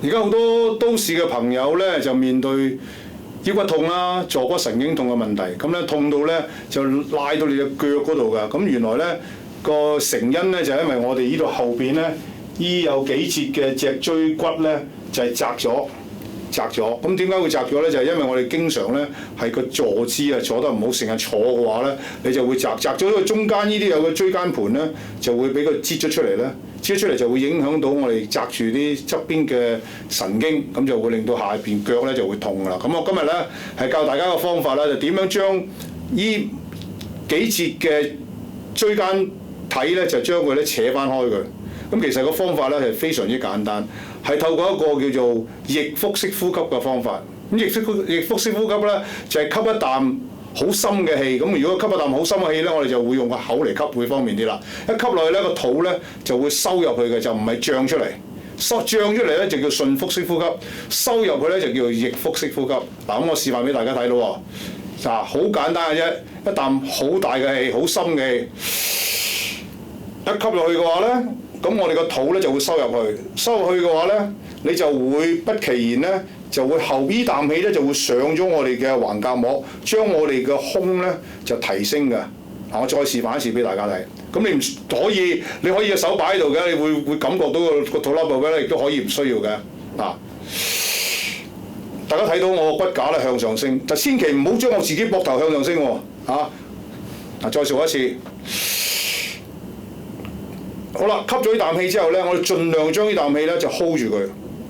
而家好多都市嘅朋友咧就面對腰骨痛啦、坐骨神經痛嘅問題，咁咧痛到咧就拉到你隻腳嗰度㗎。咁原來咧個成因咧就係因為我哋呢度後邊咧依有幾節嘅脊椎骨咧就係窄咗。咁點解會窄咗咧？就係因為我哋經常咧係個坐姿啊，坐得唔好，成日坐嘅話咧，你就會窄咗。因為中間呢啲有個椎間盤咧，就會俾佢擠咗出嚟咧，擠咗出嚟就會影響到我哋窄住啲側邊嘅神經，咁就會令到下邊腳咧就會痛㗎啦。咁我今日咧係教大家個方法啦，就點樣將呢幾節嘅椎間體咧就將佢咧扯翻開佢。咁其實個方法咧係非常之簡單，係透過一個叫做逆腹式呼吸嘅方法。咁逆腹式呼吸咧就係吸一啖好深嘅氣。咁如果吸一啖好深嘅氣咧，我哋就會用個口嚟吸會方便啲啦。一吸落去咧個肚咧就會收入去嘅，就唔係脹出嚟。脹出嚟咧就叫順腹式呼吸，收入去咧就叫做逆腹式呼吸。嗱，咁我示範俾大家睇咯喎。嗱，好簡單嘅啫，一啖好大嘅氣，好深嘅氣，一吸落去嘅話咧。咁我哋個肚咧就會收入去，收入去嘅話咧，你就會不其然咧就會後呢啖氣咧就會上咗我哋嘅橫膈膜，將我哋嘅胸咧就提升嘅。嗱，我再示範一次俾大家睇。咁你唔可以，你可以隻手擺喺度嘅，你會感覺到個肚腩部嘅咧，亦都可以唔需要嘅。嗱，大家睇到我個骨架咧向上升，就千祈唔好將我自己膊頭向上升喎。嗱，再做一次。好啦，吸咗呢啖氣之後咧，我哋盡量將呢啖氣咧就 hold 住佢。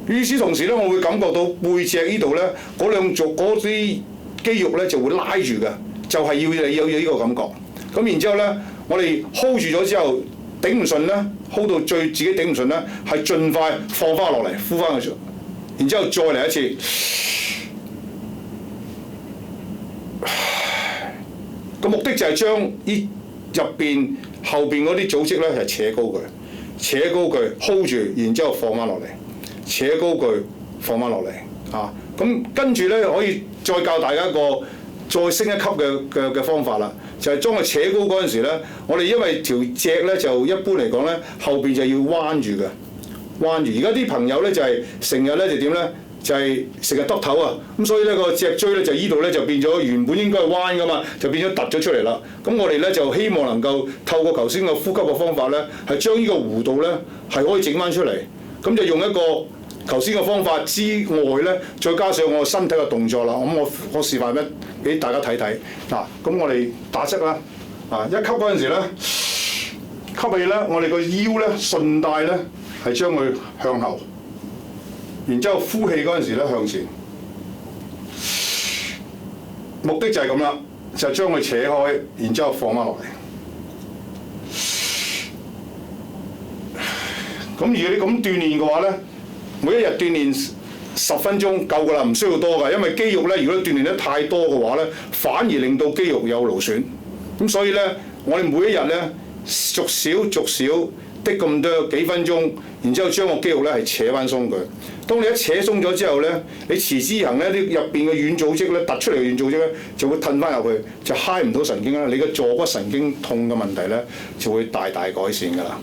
與此同時咧，我會感覺到背脊呢度咧嗰啲肌肉咧就會拉住嘅，就係要你有呢個感覺。咁然之後咧，我哋 hold 住咗之後，頂唔順咧 ，hold 到自己頂唔順咧，係盡快放翻落嚟，呼翻佢出。然之後再嚟一次。個目的就係將呢入邊後邊嗰啲組織咧係扯高佢 hold 住，然之後放翻落嚟，扯高佢放翻落嚟啊！咁跟住咧可以再教大家一個再升一級嘅方法啦，就係將佢扯高嗰陣時咧，我哋因為條脊咧就一般嚟講咧後邊就要彎住嘅，彎住。而家啲朋友咧就係成日咧就點咧？就係成日耷頭啊，咁所以咧個脊椎咧就依度咧就變咗原本應該係彎噶嘛，就變咗凸咗出嚟啦。咁我哋咧就希望能夠透過頭先個呼吸嘅方法咧，係將呢個弧度咧係可以整翻出嚟。咁就用一個頭先嘅方法之外咧，再加上我身體嘅動作啦。咁我示範俾大家睇睇。嗱，咁我哋打側啦，一吸嗰陣時咧，吸氣咧，我哋個腰咧順帶咧係將佢向後。然之後呼氣嗰陣時咧向前，目的就係咁啦，就將佢扯開，然之後放翻落嚟。咁如果你咁鍛鍊嘅話咧，每一日鍛鍊10分鐘夠㗎啦，唔需要多㗎，因為肌肉咧如果鍛鍊得太多嘅話咧，反而令到肌肉有勞損。咁所以咧，我哋每一日咧逐少的咁多幾分鐘，然之後將個肌肉咧係扯翻鬆佢。當你一扯鬆咗之後咧，你持之以恆咧，啲入邊嘅軟組織咧突出嚟嘅軟組織咧就會褪翻入去，就揩唔到神經啦。你嘅坐骨神經痛嘅問題咧就會大大改善㗎啦。